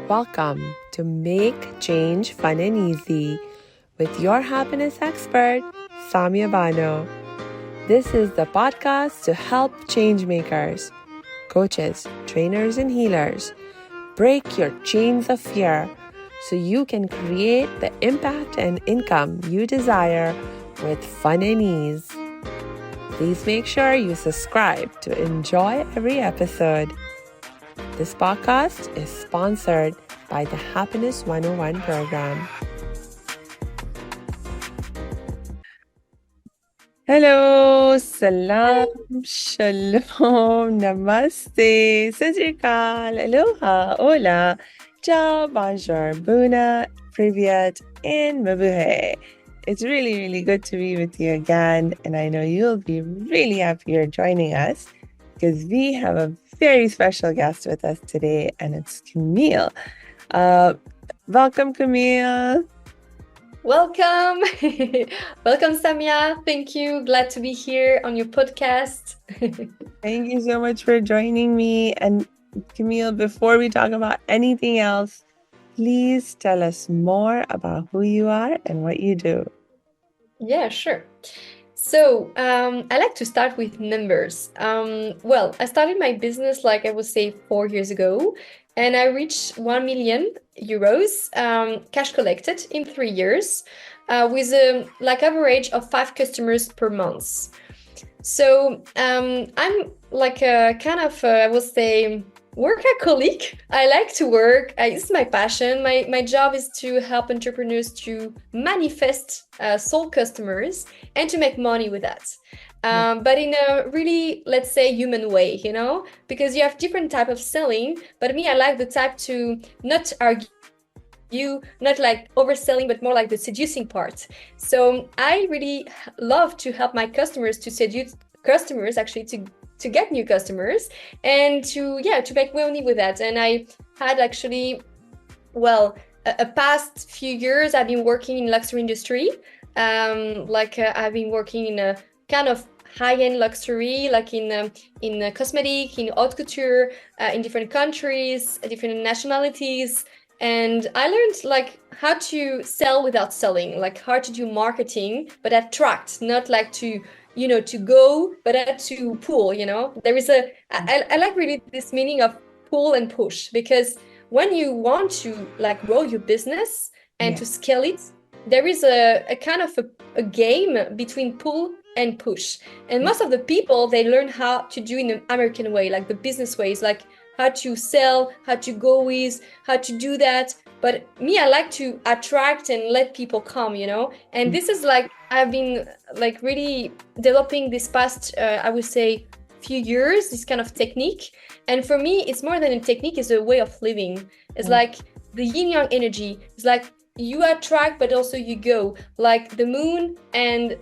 Welcome to Make Change Fun and Easy with your happiness expert, Samia Bano. This is the podcast to help change makers, coaches, trainers, and healers break your chains of fear so you can create the impact and income you desire with fun and ease. Please make sure you subscribe to enjoy every episode. This podcast is sponsored by the Happiness 101 program. Hello, salam, shalom, namaste, sajikal, aloha, hola, ciao, bonjour, buna, privyat, and mabuhay. It's really good to be with you again, and I know you'll be really happy you're joining us because we have a very special guest with us today, and it's Camille. Welcome, Camille. Welcome. Welcome, Samia. Thank you. Glad to be here on your podcast. Thank you so much for joining me. And Camille, before we talk about anything else, please tell us more about who you are and what you do. Yeah, sure. So I like to start with numbers. Well, I started my business, like I would say 4 years ago, and I reached 1 million euros cash collected in 3 years with a average of 5 customers per month. So I'm like a kind of, I would say, workaholic. I like to work. It's my passion. My job is to help entrepreneurs to manifest soul customers and to make money with that. But in a really, let's say, human way, because you have different type of selling. But me, I like the type to not argue, not like overselling, but more like the seducing part. So I really love to help my customers to seduce customers, actually, to get new customers and to make money with that. And I had actually, a past few years I've been working in luxury industry. I've been working in a kind of high-end luxury, like in cosmetic, in haute couture, in different countries, different nationalities. And I learned how to sell without selling, like how to do marketing, but attract, not like to go, but to pull, There is I like really this meaning of pull and push, because when you want to grow your business and to scale it, there is a kind of a game between pull and push. And most of the people, they learn how to do in an American way, like the business ways, like how to sell, how to go with, how to do that. But me, I like to attract and let people come, And this is I've been really developing this past, I would say, few years, this kind of technique. And for me, it's more than a technique, it's a way of living. It's like the yin-yang energy. It's like you attract, but also you go, like the moon and,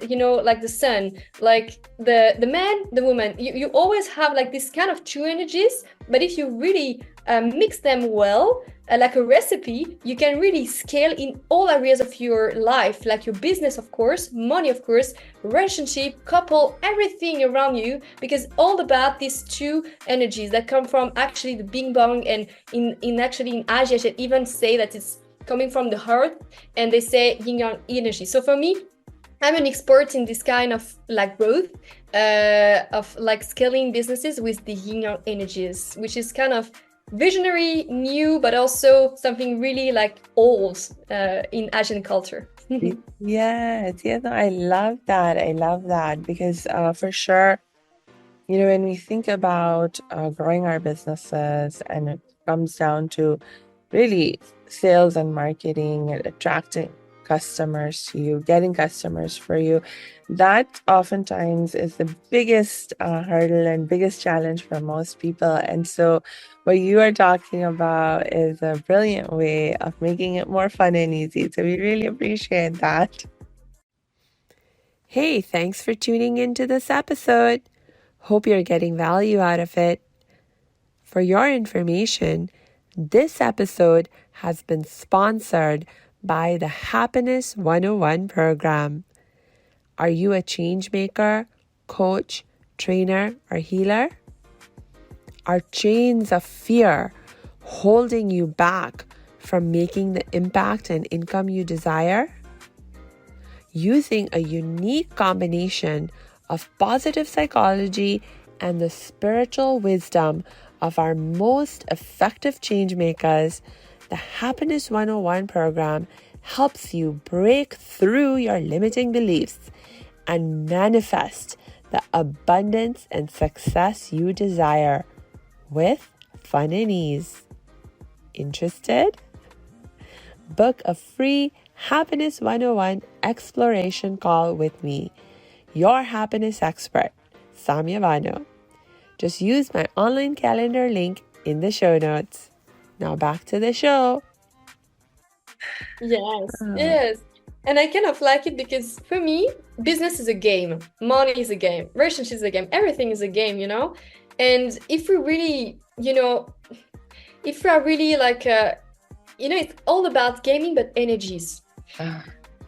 like the sun, like the man, the woman. You always have this kind of two energies. But if you really mix them well, like a recipe, you can really scale in all areas of your life, like your business, of course, money, of course, relationship, couple, everything around you, because all about these two energies that come from actually the Bing Bang. And in Asia, they even say that it's coming from the heart, and they say yin yang energy. So for me, I'm an expert in this kind of growth of scaling businesses with the yin yang energies, which is kind of visionary, new, but also something really old in Asian culture. Yes, no, I love that because for sure, when we think about growing our businesses, and it comes down to really sales and marketing and attracting customers to you, getting customers for you, that oftentimes is the biggest hurdle and biggest challenge for most people. And so what you are talking about is a brilliant way of making it more fun and easy. So we really appreciate that. Hey, thanks for tuning into this episode. Hope you're getting value out of it. For your information, this episode has been sponsored by the Happiness 101 program. Are you a change maker, coach, trainer, or healer? Are chains of fear holding you back from making the impact and income you desire? Using a unique combination of positive psychology and the spiritual wisdom of our most effective change makers, the Happiness 101 program helps you break through your limiting beliefs and manifest the abundance and success you desire with fun and ease. Interested? Book a free Happiness 101 exploration call with me, your happiness expert, Samia Bano. Just use my online calendar link in the show notes. Now back to the show. Yes. And I kind of like it because for me, business is a game, money is a game, relationship is a game, everything is a game, you know? And if we really, if we are really like, it's all about gaming, but energies.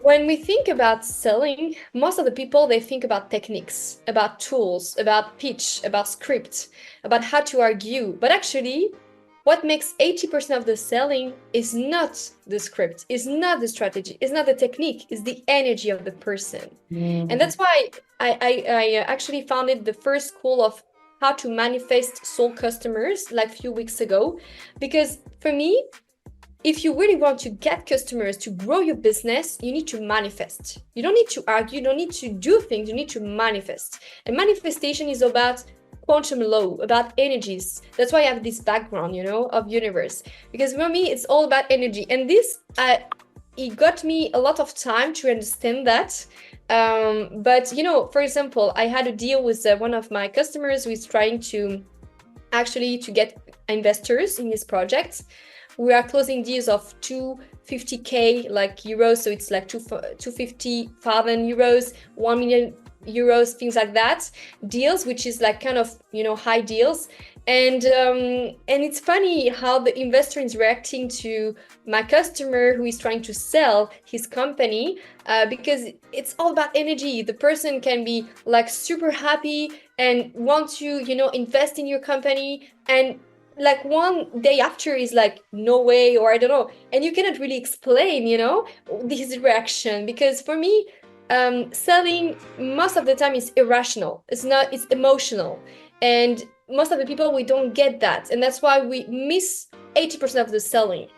When we think about selling, most of the people, they think about techniques, about tools, about pitch, about script, about how to argue. But actually, what makes 80% of the selling is not the script, is not the strategy, is not the technique, is the energy of the person. And that's why I actually founded the first school of how to manifest soul customers like a few weeks ago. Because for me, if you really want to get customers to grow your business, you need to manifest. You don't need to argue, you don't need to do things, you need to manifest. And manifestation is about quantum law, about energies. That's why I have this background, of universe. Because for me, it's all about energy. And this, it got me a lot of time to understand that. But, for example, I had a deal with one of my customers who is trying to get investors in his project. We are closing deals of 250k euros, so it's like 250,000 euros, 1 million euros, things like that. Deals, which is like kind of high deals, and it's funny how the investor is reacting to my customer who is trying to sell his company, because it's all about energy. The person can be like super happy and want to invest in your company, and like one day after is like, no way, or I don't know. And you cannot really explain, his reaction, because for me, selling most of the time is irrational. It's emotional. And most of the people, we don't get that. And that's why we miss 80% of the selling.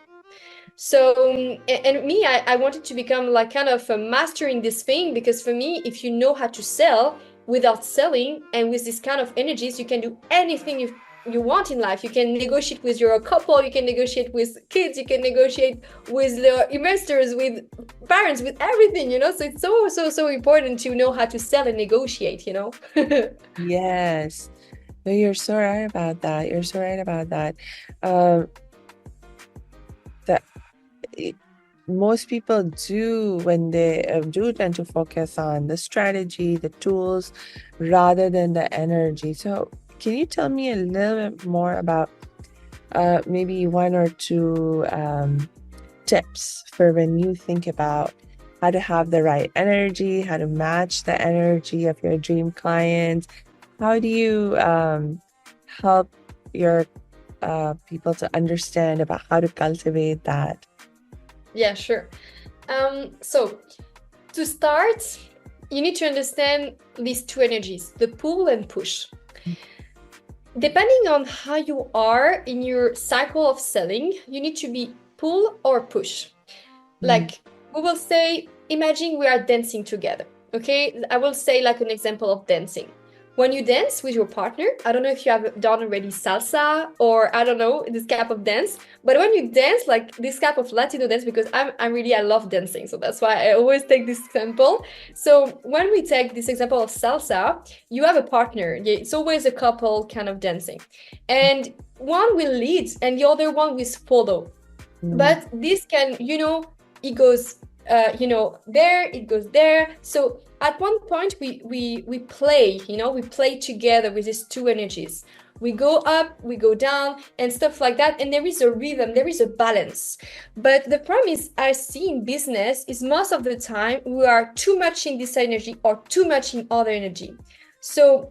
So, and me, I wanted to become like kind of a master in this thing, because for me, if you know how to sell without selling and with this kind of energies, you can do anything you want in life. You can negotiate with your couple, you can negotiate with kids, you can negotiate with the investors, with parents, with everything, so it's so important to know how to sell and negotiate. Yes. No, you're so right about that. Most people do, when they do tend to focus on the strategy, the tools, rather than the energy. So can you tell me a little bit more about maybe one or two tips for when you think about how to have the right energy, how to match the energy of your dream client? How do you help your people to understand about how to cultivate that? Yeah, sure. So to start, you need to understand these two energies, the pull and push. Depending on how you are in your cycle of selling, you need to be pull or push. Like we will say, imagine we are dancing together. Okay, I will say like an example of dancing. When you dance with your partner, I don't know if you have done already salsa or I don't know, this type of dance, but when you dance like this type of Latino dance, because I love dancing, so that's why I always take this example. So when we take this example of salsa, you have a partner. It's always a couple kind of dancing, and one will lead and the other one will follow. But this can, it goes there, it goes there. So at one point we play, we play together with these two energies. We go up, we go down and stuff like that, and there is a rhythm, there is a balance. But the problem is, I see in business, is most of the time we are too much in this energy or too much in other energy. So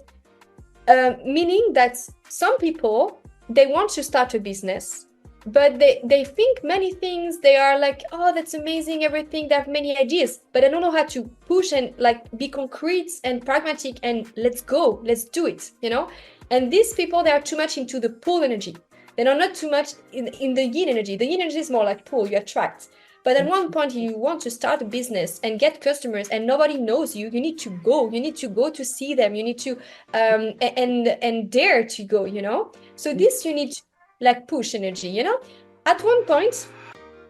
meaning that some people, they want to start a business, but they think many things. They are like, oh, that's amazing, everything. They have many ideas, but I don't know how to push and like be concrete and pragmatic and let's go, let's do it, you know. And these people, they are too much into the pull energy. They are not too much in the yin energy. The yin energy is more like pull, you attract. But at one point, you want to start a business and get customers, and nobody knows you. You need to go. You need to go to see them. You need to and dare to go. You know. So this you need like push energy. You know. At one point,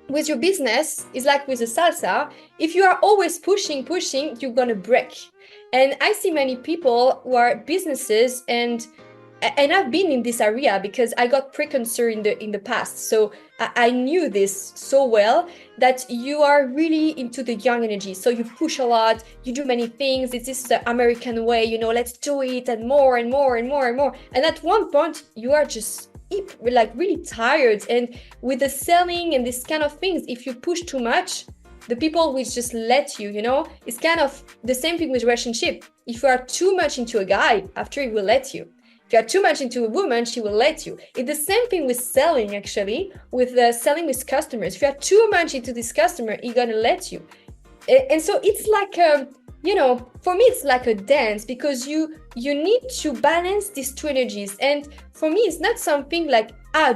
with your business, is like with the salsa. If you are always pushing, you're gonna break. And I see many people who are businesses and I've been in this area because I got precursor in the past. So I knew this so well that you are really into the young energy. So you push a lot, you do many things. It's this the American way, you know, let's do it and more and more and more and more. And at one point you are just like really tired. And with the selling and this kind of things, if you push too much, the people will just let you, you know. It's kind of the same thing with relationship. If you are too much into a guy, after he will let you. If you are too much into a woman, she will let you. It's the same thing with selling, actually, with selling with customers. If you are too much into this customer, he's gonna let you. And so it's like, you know, for me, it's like a dance because you need to balance these two energies. And for me, it's not something like,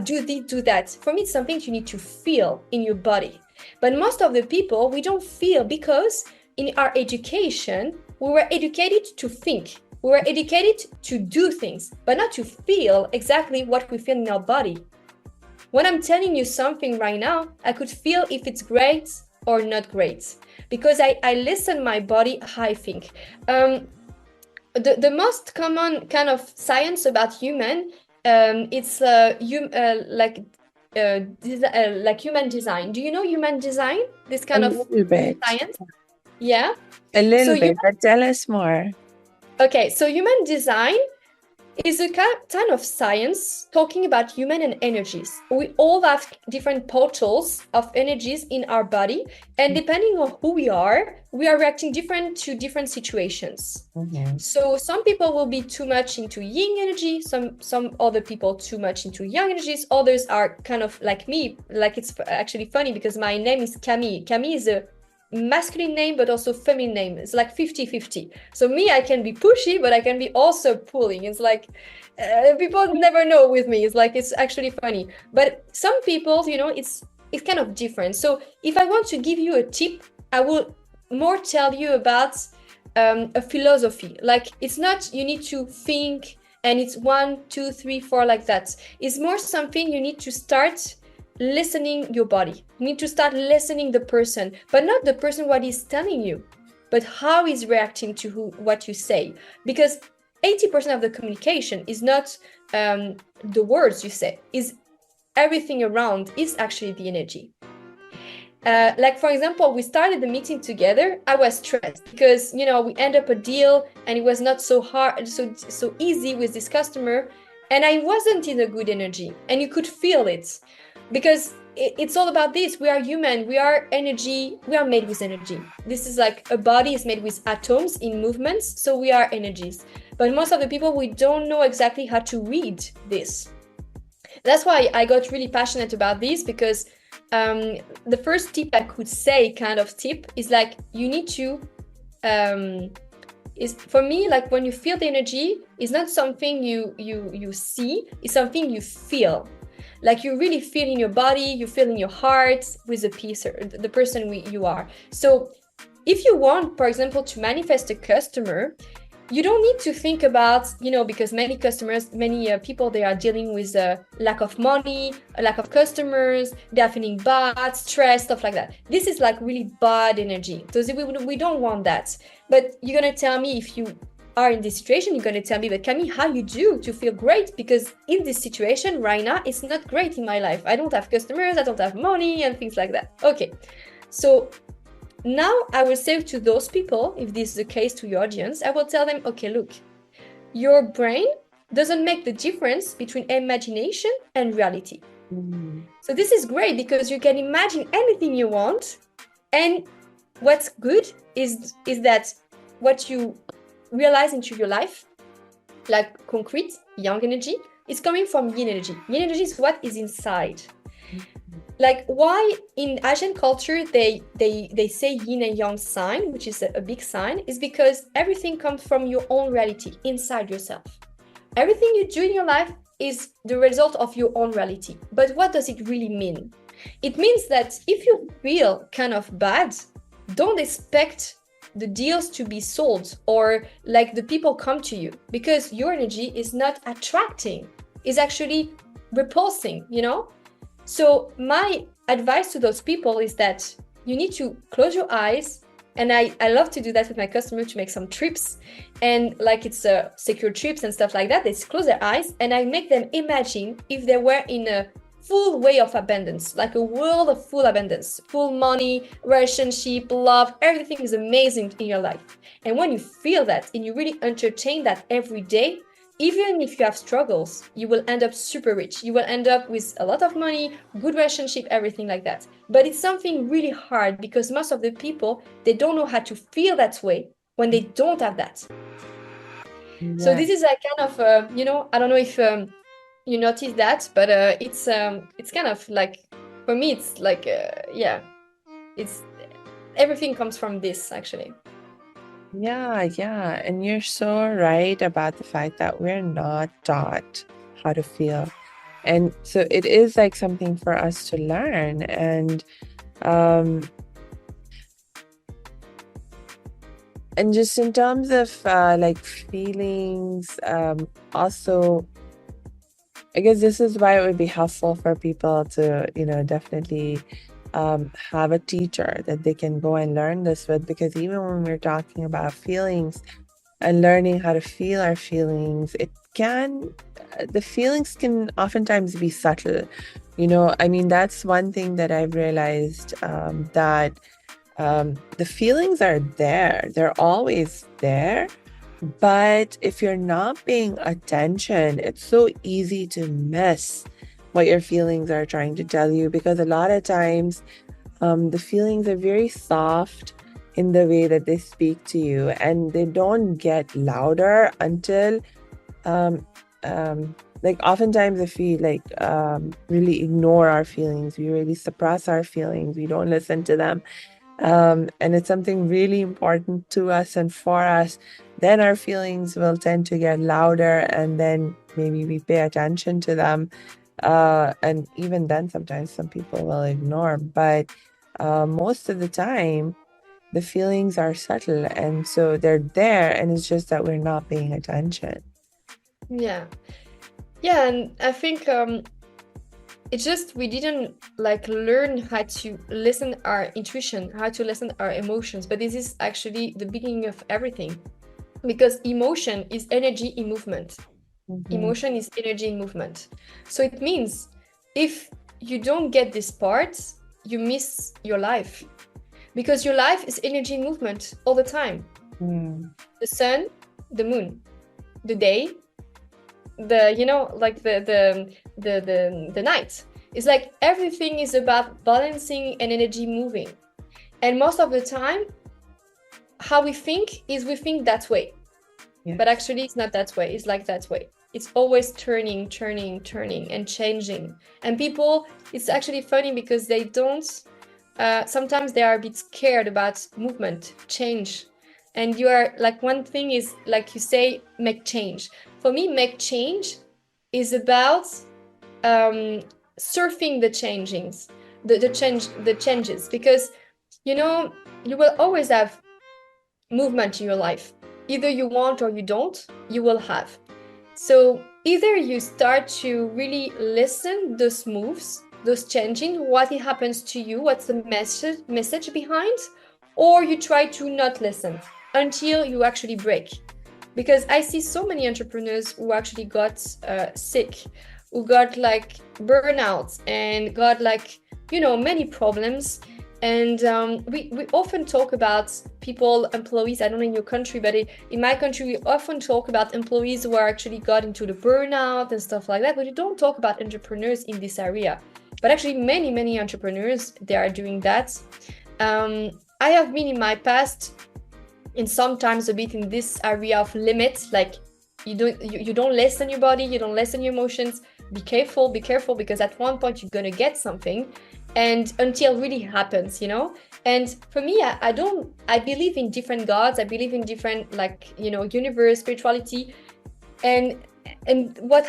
do this, do that. For me, it's something you need to feel in your body. But most of the people, we don't feel because in our education, we were educated to think. We were educated to do things, but not to feel exactly what we feel in our body. When I'm telling you something right now, I could feel if it's great or not great, because I listen my body, how I think. The most common kind of science about human, it's like human design. Do you know human design? This kind A of little bit. science? Yeah. A little So bit, but tell us more. Okay, so human design is a kind of science talking about human and energies. We all have different portals of energies in our body, and depending on who we are reacting different to different situations. Mm-hmm. So some people will be too much into yin energy, some other people too much into yang energies, others are kind of like me. Like, it's actually funny because my name is Camille. Camille is a masculine name but also feminine name. It's like 50-50. So me, I can be pushy, but I can be also pulling. It's like people never know with me. It's like, it's actually funny. But some people, you know, it's kind of different. So if I want to give you a tip, I will more tell you about a philosophy. Like, it's not you need to think and it's 1, 2, 3, 4 like that. It's more something you need to start listening your body. You need to start listening the person, but not the person what he's telling you, but how he's reacting to what you say. Because 80% of the communication is not the words you say, is everything around, is actually the energy. Like, for example, we started the meeting together. I was stressed because, you know, we end up a deal and it was not so hard, so easy with this customer, and I wasn't in a good energy, and you could feel it. Because it's all about this. We are human, we are energy, we are made with energy. This is like a body is made with atoms in movements, so we are energies. But most of the people, we don't know exactly how to read this. That's why I got really passionate about this, because the first tip I could say, kind of tip, is like, you need to is, for me, like, when you feel the energy, it's not something you see, it's something you feel. Like, you really feel in your body, you feel in your heart with the person you are. So if you want, for example, to manifest a customer, you don't need to think about, you know, because many customers, many people, they are dealing with a lack of money, a lack of customers, they're feeling bad, stressed, stuff like that. This is like really bad energy. So we don't want that. But you're going to tell me, if you are in this situation, you're going to tell me, but Camille, how you do to feel great? Because in this situation right now, it's not great in my life. I don't have customers, I don't have money, and things like that. Okay, so now I will say to those people, if this is the case to your audience, I will tell them, okay, look, your brain doesn't make the difference between imagination and reality. So this is great because you can imagine anything you want, and what's good is that what you realize into your life, like concrete, yang energy, is coming from yin energy. Yin energy is what is inside. Like, why in Asian culture they say yin and yang sign, which is a big sign, is because everything comes from your own reality inside yourself. Everything you do in your life is the result of your own reality. But what does it really mean? It means that if you feel kind of bad, don't expect the deals to be sold or like the people come to you, because your energy is not attracting, is actually repulsing, you know? So my advice to those people is that you need to close your eyes. And I love to do that with my customers, to make some trips, and like it's secure trips and stuff like that. They close their eyes and I make them imagine if they were in a full way of abundance, like a world of full abundance, full money, relationship, love, everything is amazing in your life. And when you feel that and you really entertain that every day, even if you have struggles, you will end up super rich. You will end up with a lot of money, good relationship, everything like that. But it's something really hard because most of the people, they don't know how to feel that way when they don't have that. So this is like kind of, I don't know if you notice that, but it's kind of like, for me, it's like, it's everything comes from this actually. Yeah. And you're so right about the fact that we're not taught how to feel. And so it is like something for us to learn. And just in terms of like feelings, also, I guess this is why it would be helpful for people to, definitely have a teacher that they can go and learn this with, because even when we're talking about feelings and learning how to feel our feelings, the feelings can oftentimes be subtle. I mean, that's one thing that I've realized, that the feelings are there. They're always there. But if you're not paying attention, it's so easy to miss what your feelings are trying to tell you, because a lot of times the feelings are very soft in the way that they speak to you, and they don't get louder until like oftentimes if we like really ignore our feelings, we really suppress our feelings, we don't listen to them, and it's something really important to us and for us, then our feelings will tend to get louder, and then maybe we pay attention to them. And even then, sometimes some people will ignore, but most of the time, the feelings are subtle, and so they're there, and it's just that we're not paying attention. Yeah. And I think it's just we didn't like learn how to listen our intuition, how to listen our emotions. But this is actually the beginning of everything, because emotion is energy in movement. Emotion is energy in movement. So it means if you don't get this part, you miss your life, because your life is energy in movement all the time. The sun, the moon, the day, like the night. It's like everything is about balancing and energy moving. And most of the time, how we think is we think that way. Yes. But actually it's not that way. It's like that way. It's always turning and changing. And people, it's actually funny because they don't, sometimes they are a bit scared about movement, change. And you are like, one thing is like you say, make change. For me, make change is about surfing the changings, the changes, because you will always have movement in your life. Either you want or you don't, you will have. So either you start to really listen those moves, those changing, what it happens to you, what's the message behind, or you try to not listen until you actually break. Because I see so many entrepreneurs who actually got sick, who got like burnout and got like, many problems. And we often talk about people, employees, I don't know in your country, but in my country, we often talk about employees who are actually got into the burnout and stuff like that, but you don't talk about entrepreneurs in this area. But actually many, many entrepreneurs, they are doing that. I have been in my past in sometimes a bit in this area of limits, like you don't listen your body, you don't listen your emotions, be careful, because at one point you're gonna get something, and until it really happens, And for me, I believe in different gods. I believe in different, like, universe, spirituality, and what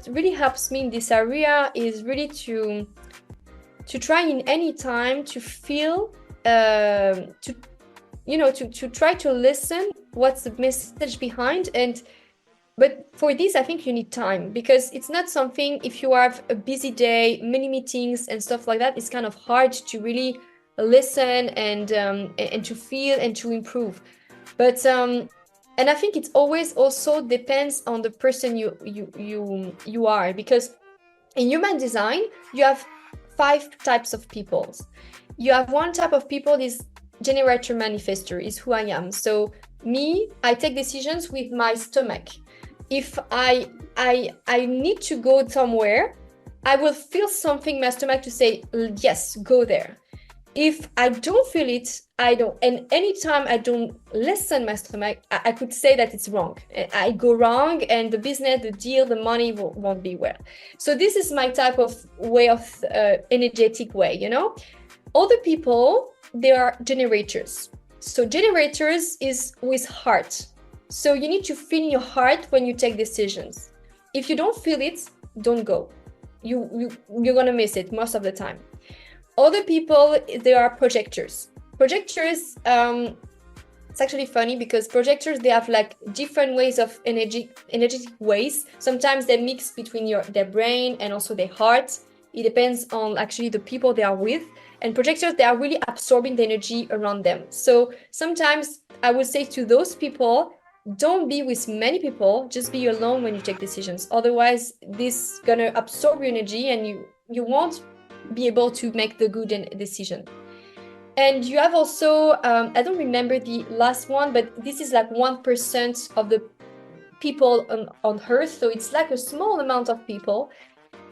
really helps me in this area is really to try in any time to feel, to try to listen what's the message behind. But for this, I think you need time, because it's not something, if you have a busy day, many meetings and stuff like that, it's kind of hard to really listen and to feel and to improve. But and I think it always also depends on the person you are, because in human design, you have 5 types of people. You have one type of people is generator manifestor, is who I am. So me, I take decisions with my stomach. If I need to go somewhere, I will feel something in my stomach to say, yes, go there. If I don't feel it, I don't. And anytime I don't listen my stomach, I could say that it's wrong. I go wrong, and the business, the deal, the money won't be well. So this is my type of way of energetic way, Other people, they are generators. So generators is with heart. So you need to feel in your heart when you take decisions. If you don't feel it, don't go. You're gonna miss it most of the time. Other people, they are projectors. Projectors, it's actually funny, because projectors, they have like different ways of energetic ways. Sometimes they mix between their brain and also their heart. It depends on actually the people they are with. And projectors, they are really absorbing the energy around them. So sometimes I would say to those people, don't be with many people, just be alone when you take decisions. Otherwise, this is gonna absorb your energy, and you won't be able to make the good decision. And you have also, I don't remember the last one, but this is like 1% of the people on Earth. So it's like a small amount of people.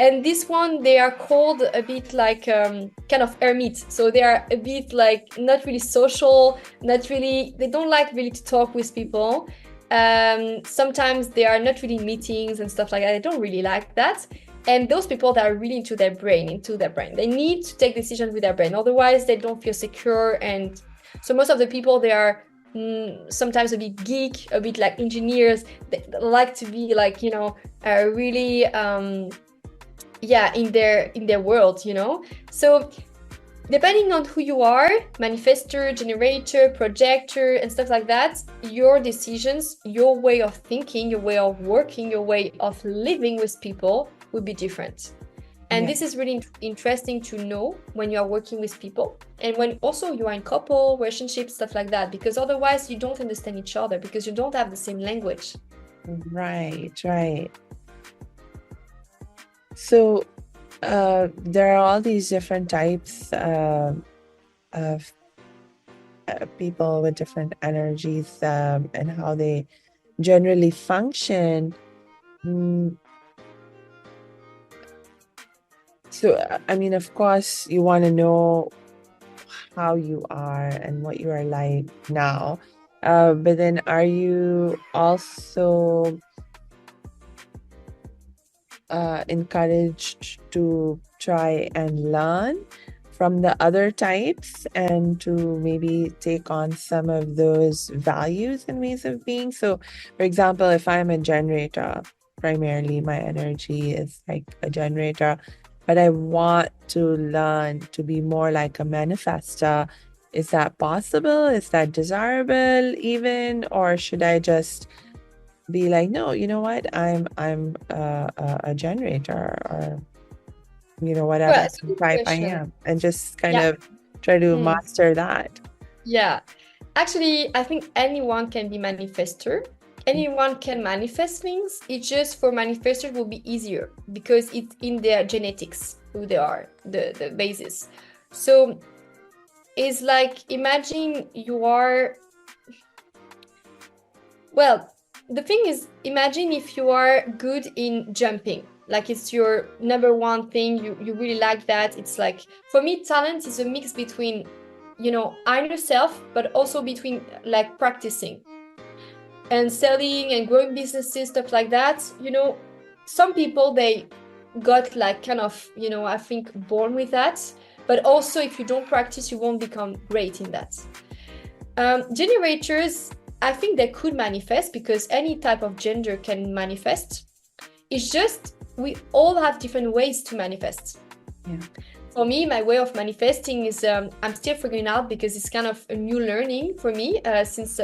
And this one, they are called a bit like kind of hermits. So they are a bit like not really social, they don't like really to talk with people. Sometimes they are not really meetings and stuff like that. They don't really like that. And those people that are really into their brain, they need to take decisions with their brain. Otherwise, they don't feel secure. And so most of the people, they are sometimes a bit geek, a bit like engineers. They like to be like, really, in their world, So depending on who you are, manifestor, generator, projector, and stuff like that, your decisions, your way of thinking, your way of working, your way of living with people will be different. And this is really interesting to know when you are working with people, and when also you are in couple, relationships, stuff like that, because otherwise you don't understand each other, because you don't have the same language. Right. So there are all these different types of people with different energies and how they generally function. So, I mean, of course, you want to know how you are and what you are like now. But then are you also encouraged to try and learn from the other types and to maybe take on some of those values and ways of being? So, for example, if I'm a generator, primarily my energy is like a generator, but I want to learn to be more like a manifestor. Is that possible? Is that desirable even? Or should I just be like, no, you know what? I'm a generator, or whatever type I am, and just kind of try to master that. Yeah. Actually, I think anyone can be manifestor. Anyone can manifest things. It's just for manifestors will be easier because it's in their genetics, who they are, the basis. So it's like, imagine you are, well, the thing is, imagine if you are good in jumping, like it's your number one thing, you really like that. It's like, for me, talent is a mix between, I yourself, but also between like practicing and selling and growing businesses, stuff like that. Some people, they got like kind of, I think born with that. But also if you don't practice, you won't become great in that. Generators, I think they could manifest because any type of gender can manifest. It's just we all have different ways to manifest. Yeah. For me, my way of manifesting is I'm still figuring out because it's kind of a new learning for me since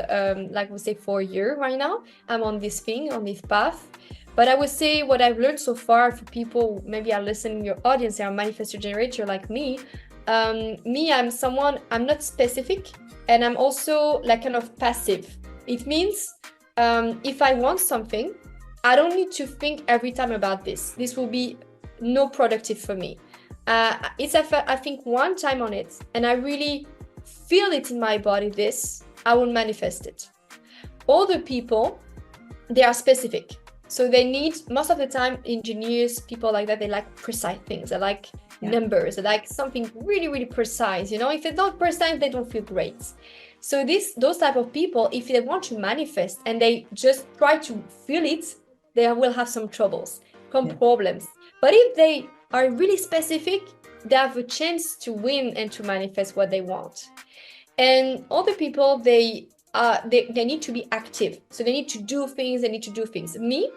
like we say 4 years right now. I'm on this path. But I would say what I've learned so far for people maybe are listening, your audience, they are manifestor generator like me. I'm not specific, and I'm also like kind of passive. It means if I want something, I don't need to think every time about this. This will be no productive for me. It's I think one time on it, and I really feel it in my body, I will manifest it. Other people, they are specific. So they need, most of the time, engineers, people like that, they like precise things. They like numbers. They like something really, really precise. If they're not precise, they don't feel great. So those type of people, if they want to manifest and they just try to feel it, they will have some troubles, problems. But if they are really specific, they have a chance to win and to manifest what they want. And other people, they need to be active. So they need to do things. Me,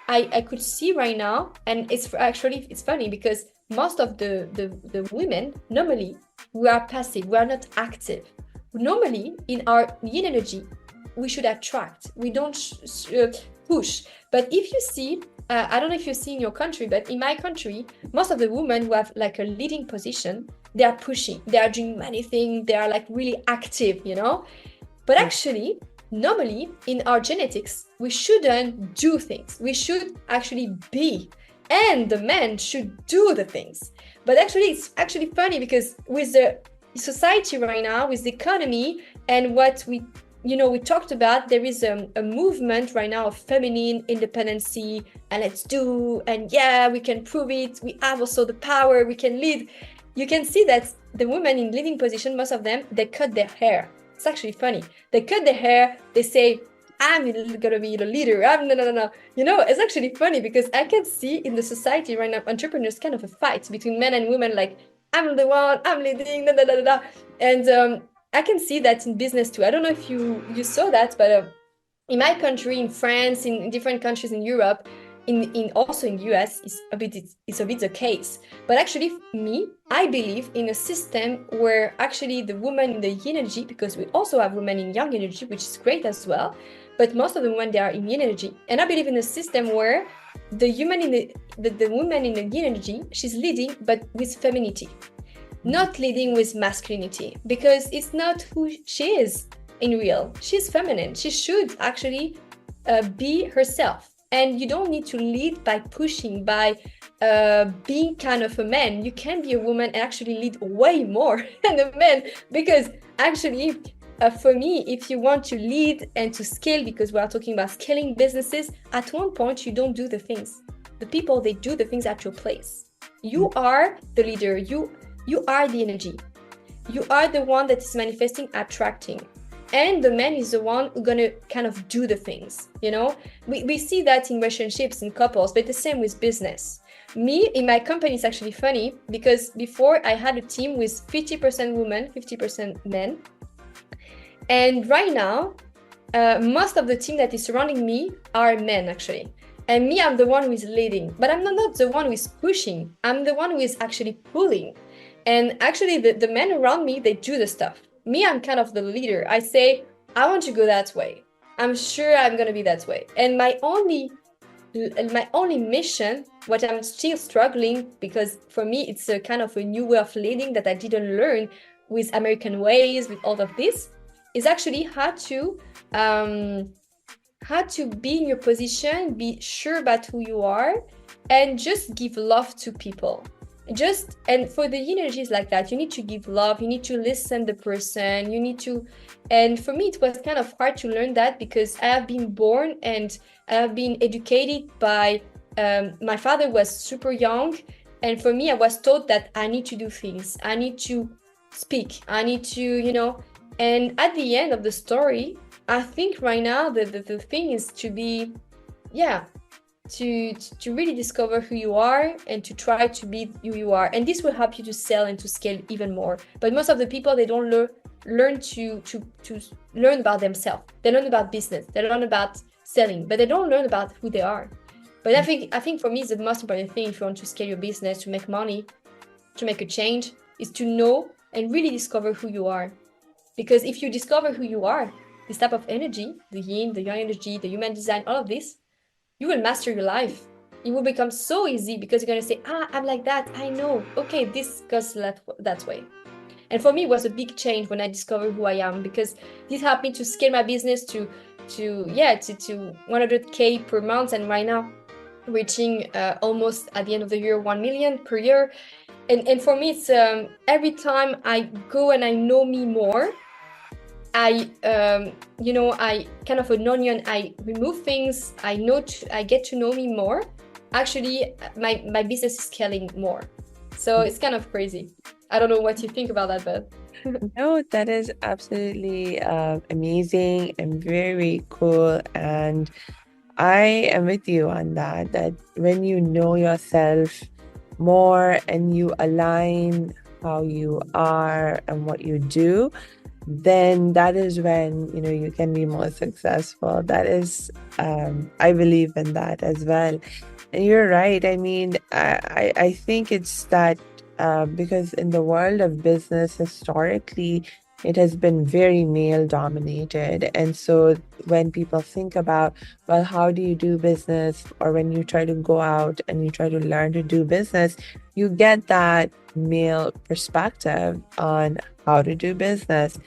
I could see right now, and it's funny because most of the women, normally, we are passive. We are not active. Normally, in our yin energy, we should attract. We don't push. But if you see, I don't know if you see in your country, but in my country, most of the women who have like a leading position, they are pushing. They are doing many things. They are like really active, But actually, normally in our genetics, we shouldn't do things. We should actually be. And the men should do the things. But actually, it's actually funny because with the society right now, with the economy and what we talked about, there is a movement right now of feminine independency, and let's do, and we can prove it. We have also the power, we can lead. You can see that the women in leading position, most of them, they cut their hair. It's actually funny. They cut their hair, they say, I'm gonna be the leader. No. It's actually funny because I can see in the society right now, entrepreneurs kind of a fight between men and women, like, I'm the one, I'm leading, And I can see that in business too. I don't know if you saw that, but in my country, in France, in different countries in Europe, also in the US, it's a bit the case. But actually, I believe in a system where actually the woman in the yin energy, because we also have women in yang energy, which is great as well. But most of the women, they are in yin energy. And I believe in a system where the woman in the yin energy, she's leading, but with femininity. Not leading with masculinity, because it's not who she is in real. She's feminine. She should actually be herself. And you don't need to lead by pushing, by being kind of a man. You can be a woman and actually lead way more than a man, because actually, for me, if you want to lead and to scale, because we are talking about scaling businesses, at one point, you don't do the things. The people, they do the things at your place. You are the leader. You are the energy. You are the one that is manifesting, attracting. And the man is the one who's going to kind of do the things, We see that in relationships, in couples, but the same with business. Me, in my company, it's actually funny because before I had a team with 50% women, 50% men. And right now, most of the team that is surrounding me are men, actually. And me, I'm the one who is leading, but I'm not the one who is pushing. I'm the one who is actually pulling. And actually, the men around me, they do the stuff. Me, I'm kind of the leader. I say, I want to go that way. I'm sure I'm going to be that way. And my only mission, what I'm still struggling, because for me, it's a kind of a new way of leading that I didn't learn with American ways, with all of this, is actually how to be in your position, be sure about who you are, and just give love to people. And for the energies like that, you need to give love, you need to listen the person, and for me, it was kind of hard to learn that because I have been born and I have been educated by, my father was super young. And for me, I was taught that I need to do things. I need to speak. I need to, and at the end of the story, I think right now, the thing is to be, to really discover who you are and to try to be who you are. And this will help you to sell and to scale even more. But most of the people, they don't learn to learn about themselves. They learn about business, they learn about selling, but they don't learn about who they are. But I think for me, the most important thing if you want to scale your business, to make money, to make a change, is to know and really discover who you are. Because if you discover who you are, this type of energy, the yin, the yang energy, the human design, all of this, you will master your life. It will become so easy because you're going to say, I'm like that. I know. Okay, this goes that way. And for me, it was a big change when I discovered who I am, because this helped me to scale my business to 100K per month. And right now, reaching almost at the end of the year 1 million per year. And for me, it's every time I go and I know me more, I kind of an onion, I remove things, I get to know me more. Actually, my business is scaling more. So it's kind of crazy. I don't know what you think about that, but No, that is absolutely amazing and very cool. And I am with you on that, that when you know yourself more and you align how you are and what you do, then that is when, you can be more successful. That is, I believe in that as well. And you're right. I mean, I think it's that because in the world of business, historically, it has been very male dominated. And so when people think about, well, how do you do business? Or when you try to go out and you try to learn to do business, you get that male perspective on how to do business.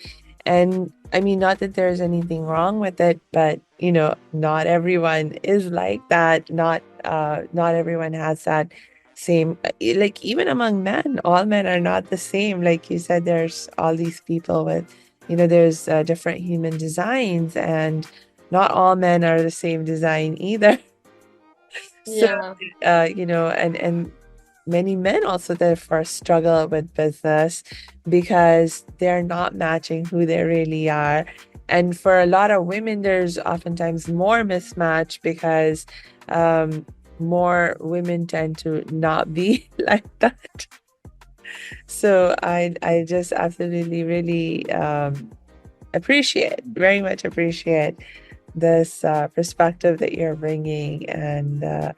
And I mean, not that there's anything wrong with it, but not everyone is like that. Not everyone has that same, like even among men, all men are not the same. Like you said, there's all these people with, there's different human designs, and not all men are the same design either. So, yeah. and many men also therefore struggle with business because they're not matching who they really are. And for a lot of women, there's oftentimes more mismatch because more women tend to not be like that. So I just absolutely really very much appreciate this perspective that you're bringing. And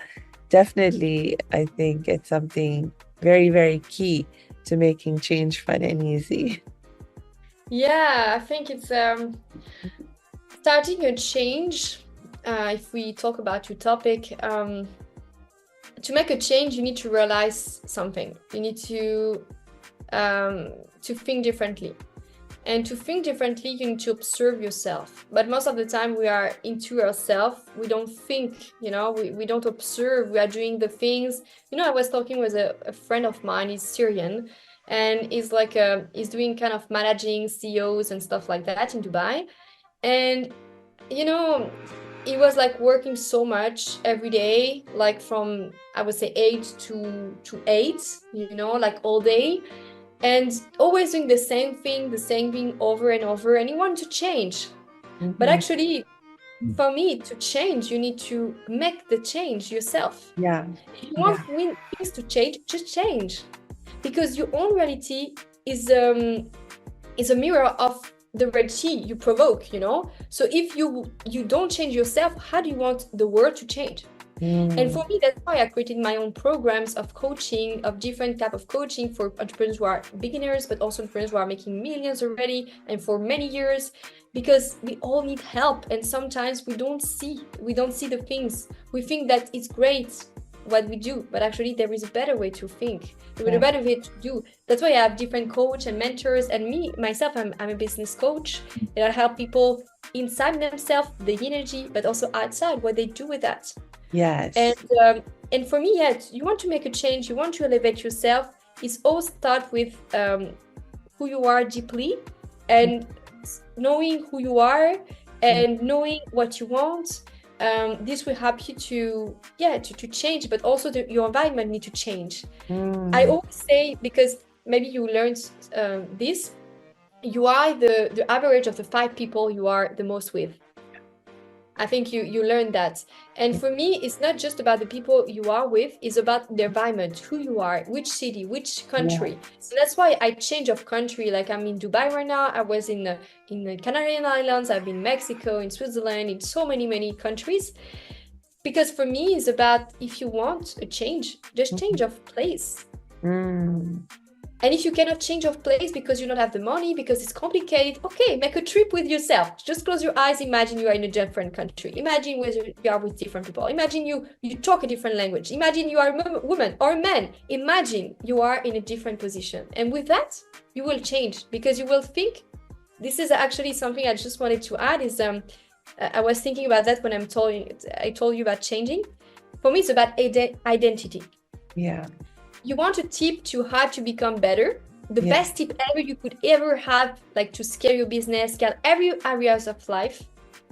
definitely, I think it's something very, very key to making change fun and easy. Yeah, I think it's starting a change. If we talk about your topic, to make a change, you need to realize something. You need to think differently. And to think differently, you need to observe yourself. But most of the time, we are into ourselves. We don't think, we don't observe. We are doing the things. I was talking with a friend of mine. He's Syrian, and he's like he's doing kind of managing CEOs and stuff like that in Dubai. And he was like working so much every day, like from, I would say, 8 to 8, like all day, and always doing the same thing over and over, and you want to change. But Mhm. actually, for me to change, you need to make the change yourself. Yeah, If you want yeah. things to change, just change, because your own reality is a mirror of the reality you provoke. So if you don't change yourself, how do you want the world to change? And Mm, for me, that's why I created my own programs of coaching, of different type of coaching for entrepreneurs who are beginners, but also entrepreneurs who are making millions already and for many years, because we all need help. And sometimes we don't see the things. We think that it's great what we do, but actually there is a better way to think. There is a yeah, better way to do. That's why I have different coach and mentors. And me, myself, I'm a business coach, and I help people inside themselves, the energy, but also outside, what they do with that. And yes. and for me, yeah, you want to make a change, you want to elevate yourself. It's all start with who you are deeply, and knowing who you are and knowing what you want. This will help you to change, but also your environment need to change. I Mm, always say, because maybe you learned you are the average of the 5 people you are the most with. I think you learn that. And for me, it's not just about the people you are with, it's about the environment, who you are, which city, which Yeah. country. So that's why I change of country. Like I'm in Dubai right now. I was in the Canarian Islands. I've been in Mexico, in Switzerland, in so many countries. Because for me, it's about if you want a change, just change of place. Mm. And if you cannot change of place because you don't have the money, because it's complicated, okay, make a trip with yourself. Just close your eyes. Imagine you are in a different country. Imagine you are with different people. Imagine you talk a different language. Imagine you are a woman or a man. Imagine you are in a different position. And with that, you will change because you will think. This is actually something I just wanted to add is I was thinking about that when I told you about changing. For me, it's about identity. Yeah. You want a tip to how to become better. The Yeah. best tip ever you could ever have, like to scale your business, scale every areas of life,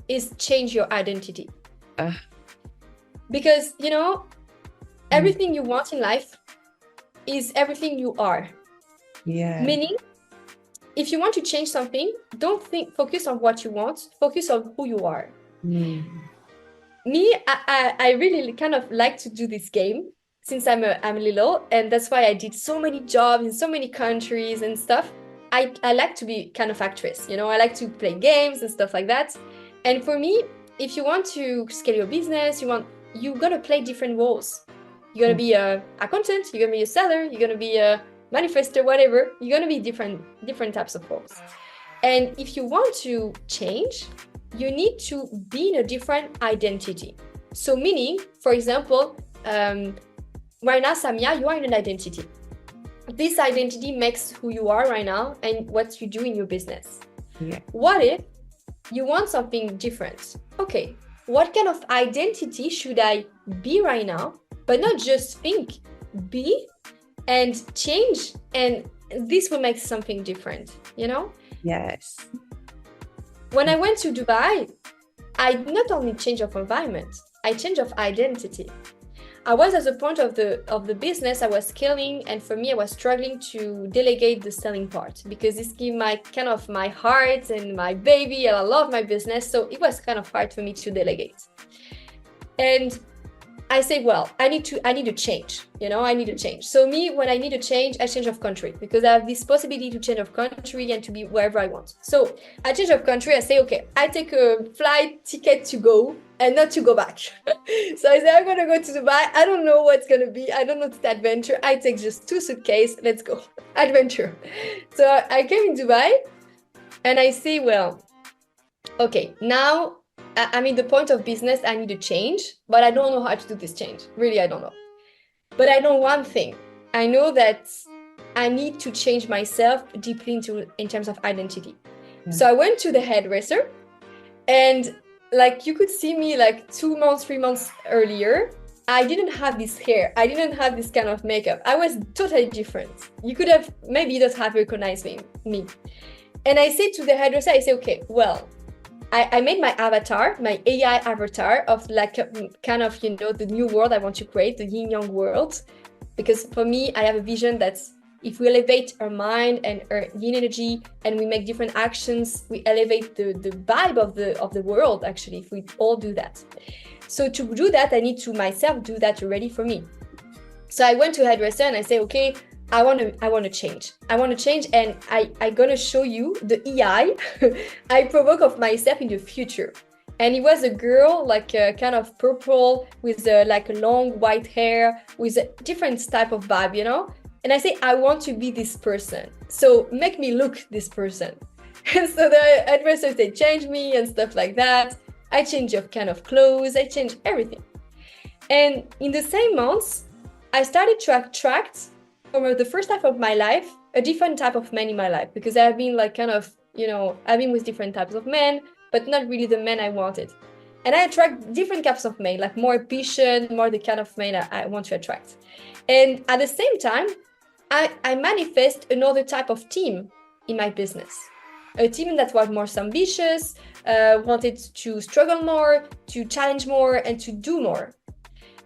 is change your identity. Because, everything you want in life is everything you are. Yeah. Meaning, if you want to change something, don't focus on what you want, focus on who you are. Mm. Me, I really kind of like to do this game since I'm little, and that's why I did so many jobs in so many countries and stuff. I like to be kind of actress, I like to play games and stuff like that. And for me, if you want to scale your business, you're gonna play different roles. You're gonna be a accountant, you're gonna be a seller, you're gonna be a manifester, whatever. You're gonna be different types of roles. And if you want to change, you need to be in a different identity. So meaning, for example, right now, Samia, you are in an identity. This identity makes who you are right now and what you do in your business. Yeah. What if you want something different? Okay, what kind of identity should I be right now? But not just think, be and change. And this will make something different, Yes. When I went to Dubai, I not only changed of environment, I changed of identity. I was at the point of the business I was scaling, and for me, I was struggling to delegate the selling part because this gave my heart and my baby, and I love my business, so it was kind of hard for me to delegate. And I say, well, I need to change, I need to change. So me, when I need to change, I change of country because I have this possibility to change of country and to be wherever I want. So I change of country, I say, okay, I take a flight ticket to go and not to go back. So I say, I'm gonna go to Dubai. I don't know what's gonna be. I don't know the adventure. I take just 2 suitcases, let's go, adventure. So I came in Dubai and I say, well, okay, now I'm in the point of business, I need to change, but I don't know how to do this change. Really, I don't know. But I know one thing. I know that I need to change myself deeply in terms of identity. Yeah. So I went to the hairdresser and like you could see me like 2 months, 3 months earlier. I didn't have this hair. I didn't have this kind of makeup. I was totally different. You could have maybe just have recognized me. And I say to the hairdresser, I say, okay, well, I made my avatar, my AI avatar of like kind of, the new world I want to create, the yin-yang world. Because for me, I have a vision that if we elevate our mind and our yin energy and we make different actions, we elevate the vibe of the world, actually, if we all do that. So to do that, I need to myself do that already for me. So I went to a hairdresser and I say, okay, I want to change. I want to change, and I'm gonna show you the EI I provoke of myself in the future. And it was a girl like kind of purple with like a long white hair with a different type of vibe, And I say, I want to be this person. So make me look this person. And so the hairdresser said, change me and stuff like that. I change your kind of clothes. I change everything. And in the same months, I started to attract for the first time of my life, a different type of man in my life, because I have been like kind of, I've been with different types of men, but not really the men I wanted. And I attract different types of men, like more patient, more the kind of men I want to attract. And at the same time, I manifest another type of team in my business. A team that was more ambitious, wanted to struggle more, to challenge more, and to do more.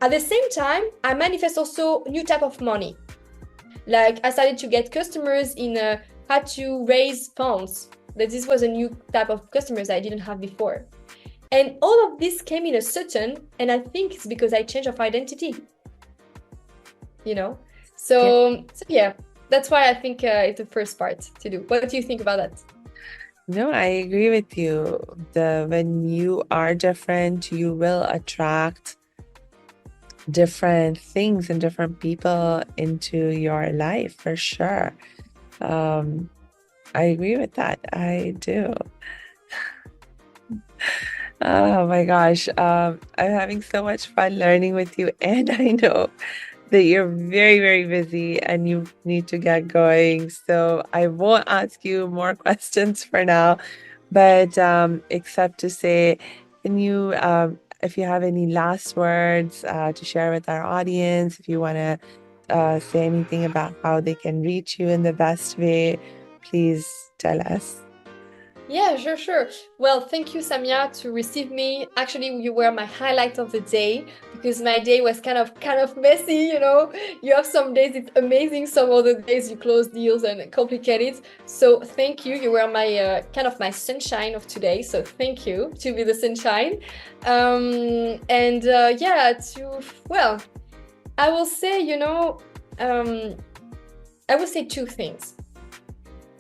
At the same time, I manifest also a new type of money. Like I started to get customers in how to raise funds. That this was a new type of customers I didn't have before. And all of this came in a sudden, and I think it's because I changed of identity, you know? Yeah. So yeah, that's why I think it's the first part to do. What do you think about that? No, I agree with you. When you are different, you will attract different things and different people into your life for sure. Um, I agree with that. I do. Oh my gosh. I'm having so much fun learning with you. And I know that you're very, very busy and you need to get going. So I won't ask you more questions for now. But except to say, can you, if you have any last words to share with our audience, if you want to say anything about how they can reach you in the best way, please tell us. Yeah, sure, sure. Well, thank you, Samia, to receive me. Actually, you were my highlight of the day because my day was kind of messy, you know. You have some days it's amazing, some other days you close deals and complicated. So thank you. You were my kind of my sunshine of today. So thank you to be the sunshine. And yeah, well, I will say, I will say two things.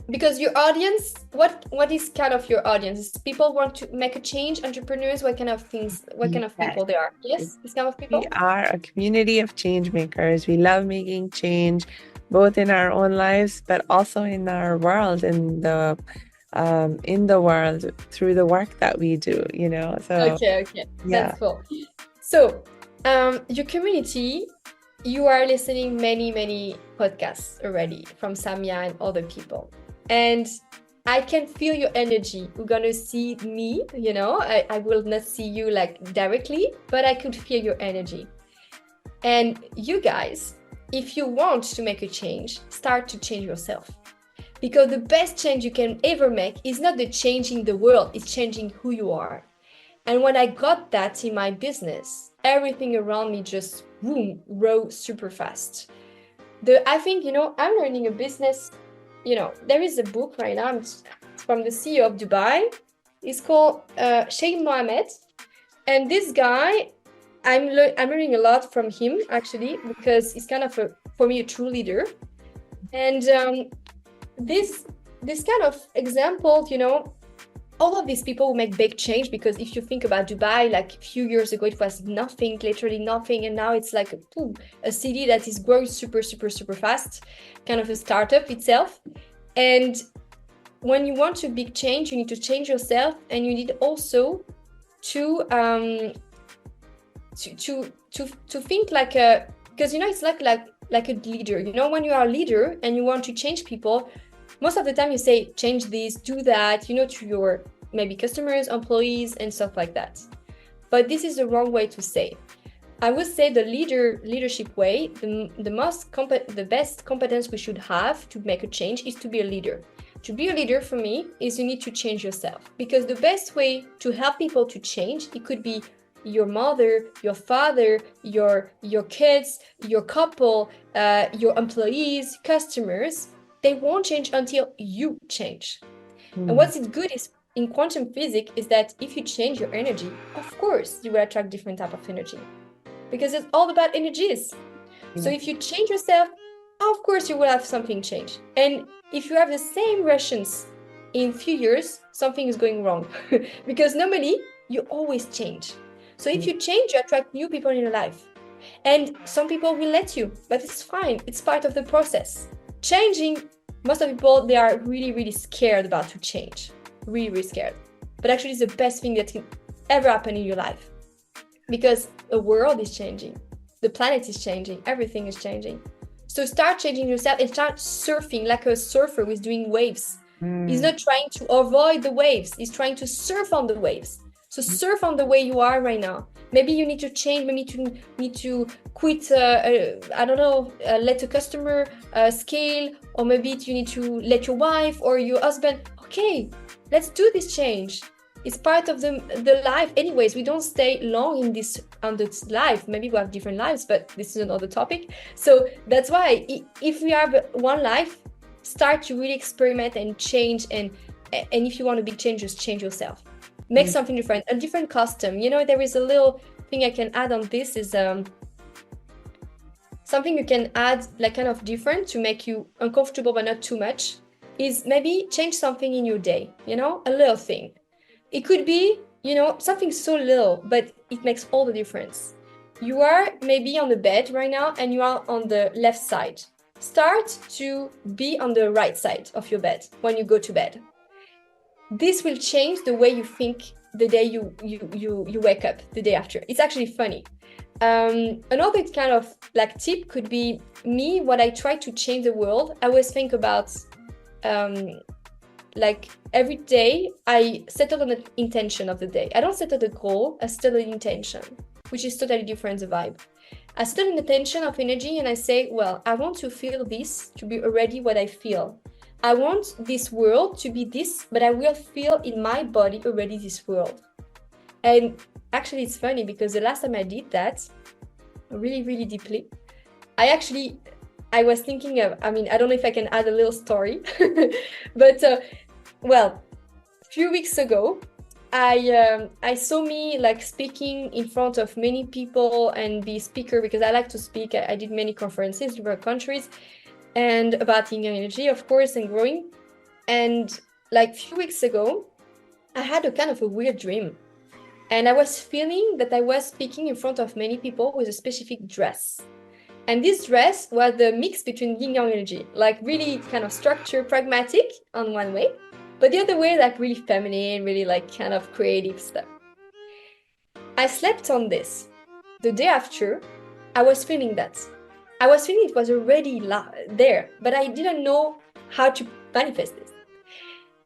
Because your audience, what is kind of your audience? Is people want to make a change, entrepreneurs, what kind of things, what kind of Yes. people they are? Yes, this kind of We people? are a community of change makers. We love making change both in our own lives, but also in our world, in the world through the work that we do, you know. So Okay, yeah. that's cool. So, your community, you are listening many podcasts already from Samia and other people. And I can feel your energy. You're gonna see me, you know, I will not see you like directly, but I could feel your energy. And you guys, if you want to make a change, start to change yourself. Because the best change you can ever make is not the changing the world, it's changing who you are. And when I got that in my business, everything around me just boom, rose super fast. I think, I'm learning a business. There is a book right now, it's from the CEO of Dubai. It's called Sheikh Mohammed. And this guy, I'm learning a lot from him actually, because he's kind of for me a true leader. And this kind of example, all of these people will make big change, because if you think about Dubai, like a few years ago, it was nothing, literally nothing. And now it's like a city that is growing super fast, kind of a startup itself. And when you want to big change, you need to change yourself, and you need also to think like a, because it's like a leader. When you are a leader and you want to change people, most of the time you say change this, do that, to your maybe customers, employees, and stuff like that. But this is the wrong way to say. I would say the leadership way, the best competence we should have to make a change is to be a leader. To be a leader for me is you need to change yourself, because the best way to help people to change, it could be your mother, your father, your kids, your couple, your employees, customers. They won't change until you change. And what's good is in quantum physics is that if you change your energy, of course you will attract different type of energy, because it's all about energies. So if you change yourself, of course you will have something change. And if you have the same rations in few years, something is going wrong because normally you always change. So if you change, you attract new people in your life. And some people will let you, but it's fine. It's part of the process. Changing, most of the people, they are really scared about to change. Really scared. But actually it's the best thing that can ever happen in your life. Because the world is changing. The planet is changing. Everything is changing. So start changing yourself and start surfing like a surfer who is doing waves. He's not trying to avoid the waves. He's trying to surf on the waves. So surf on the way you are right now. Maybe you need to change. Maybe you need to quit. I don't know. Let a customer scale, or maybe you need to let your wife or your husband. Okay, let's do this change. It's part of the life. Anyways, we don't stay long in this life. Maybe we have different lives, but this is another topic. So that's why if we have one life, start to really experiment and change. And if you want a big change, just change yourself. make something different, a different costume. You know, there is a little thing I can add on this is something you can add like kind of different to make you uncomfortable but not too much is maybe change something in your day, you know, a little thing. It could be, you know, something so little, but it makes all the difference. You are maybe on the bed right now and you are on the left side. Start to be on the right side of your bed when you go to bed. This will change the way you think the day you wake up the day after. It's actually funny. Another kind of like tip could be me, what I try to change the world. I always think about like every day I settle an intention of the day. I don't settle the goal, I settle an intention, which is totally different, the vibe. I settle an intention of energy and I say, well, I want to feel this to be already what I feel. I want this world to be this, but I will feel in my body already this world. And actually, it's funny because the last time I did that, really, really deeply, I was thinking of, I mean, I don't know if I can add a little story, but well, a few weeks ago, I saw me like speaking in front of many people and be a speaker because I like to speak. I did many conferences in different countries and about yin yang energy, of course, and growing. And like a few weeks ago, I had a kind of a weird dream. And I was feeling that I was speaking in front of many people with a specific dress. And this dress was the mix between yin yang energy, like really kind of structured, pragmatic on one way, but the other way, like really feminine, really like kind of creative stuff. I slept on this. The day after, I was feeling that. I was feeling it was already there, but I didn't know how to manifest this.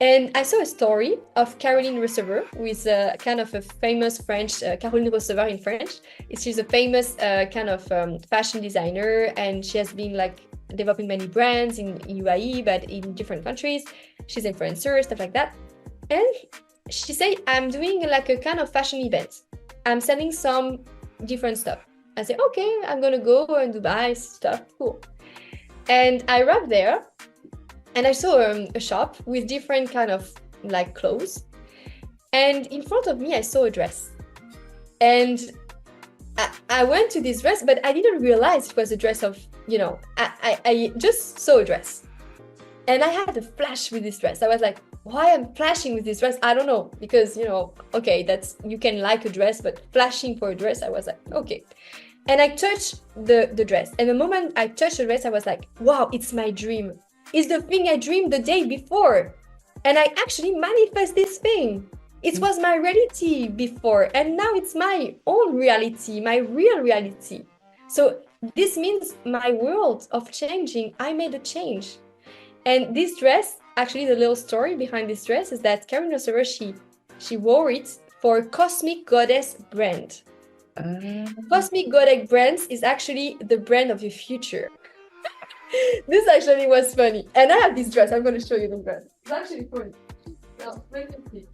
And I saw a story of Caroline Receveur, who is a kind of a famous French, Caroline Receveur in French. She's a famous kind of fashion designer, and she has been like developing many brands in UAE, but in different countries. She's an influencer, stuff like that. And she said, I'm doing like a kind of fashion event. I'm selling some different stuff. I said, okay, I'm gonna go and Dubai stuff, cool. And I arrived there and I saw a shop with different kind of like clothes. And in front of me, I saw a dress. And I went to this dress, but I didn't realize it was a dress of, you know, I just saw a dress. And I had a flash with this dress. I was like, why I'm flashing with this dress? I don't know. Because, you know, okay, that's, you can like a dress, but flashing for a dress, I was like, okay. And I touched the dress. And the moment I touched the dress, I was like, wow, it's my dream. It's the thing I dreamed the day before. And I actually manifest this thing. It was my reality before. And now it's my own reality, my real reality. So this means my world of changing, I made a change. And this dress, actually the little story behind this dress is that Caroline Receveur, she wore it for Cosmic Goddess brand. Cosmic Goddess brands is actually the brand of your future. This actually was funny. And I have this dress. I'm going to show you the dress. It's actually funny. Now, let me see.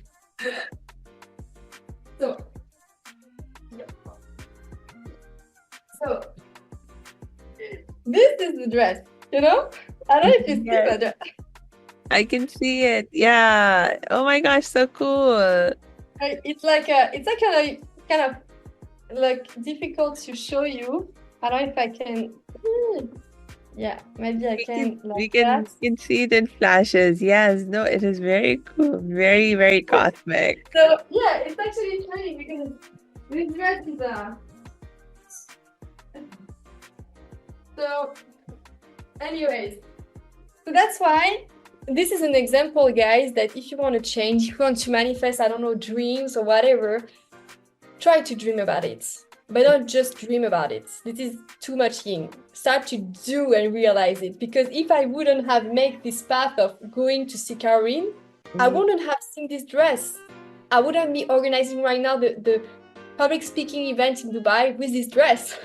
So, this is the dress, you know? I don't know if you see the dress. I can see it. Yeah. Oh my gosh, so cool. It's like kind of like difficult to show you. I don't know if I can. Yeah, maybe I can. We can see it in flashes. Yes. No, it is very cool. Very, very cosmic. So yeah, it's actually funny because this dress is So, anyways, so that's why this is an example, guys, that if you want to change, if you want to manifest, I don't know, dreams or whatever, try to dream about it. But don't just dream about it. This is too much yin. Start to do and realize it. Because if I wouldn't have made this path of going to see Caroline, I wouldn't have seen this dress. I wouldn't be organizing right now the public speaking event in Dubai with this dress,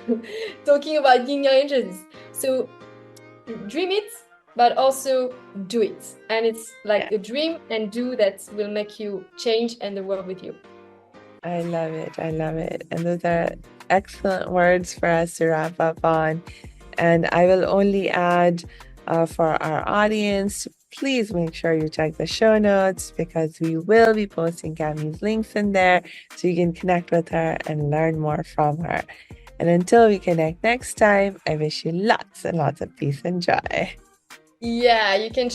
talking about yin yang energies. So dream it, but also do it. And it's like a dream and do that will make you change and the world with you. I love it. I love it. And those are excellent words for us to wrap up on. And I will only add For our audience, please make sure you check the show notes because we will be posting Cammie's links in there so you can connect with her and learn more from her. And until we connect next time, I wish you lots and lots of peace and joy. Yeah, you can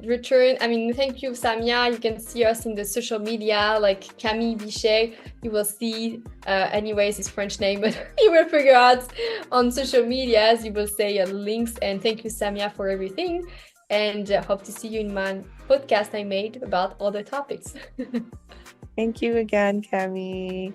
return. I mean, thank you, Samia. You can see us in the social media, like Camille BICHET. You will see, anyways, his French name, but you will figure out on social medias. You will say links. And thank you, Samia, for everything. And hope to see you in my podcast I made about other topics. Thank you again, Camille.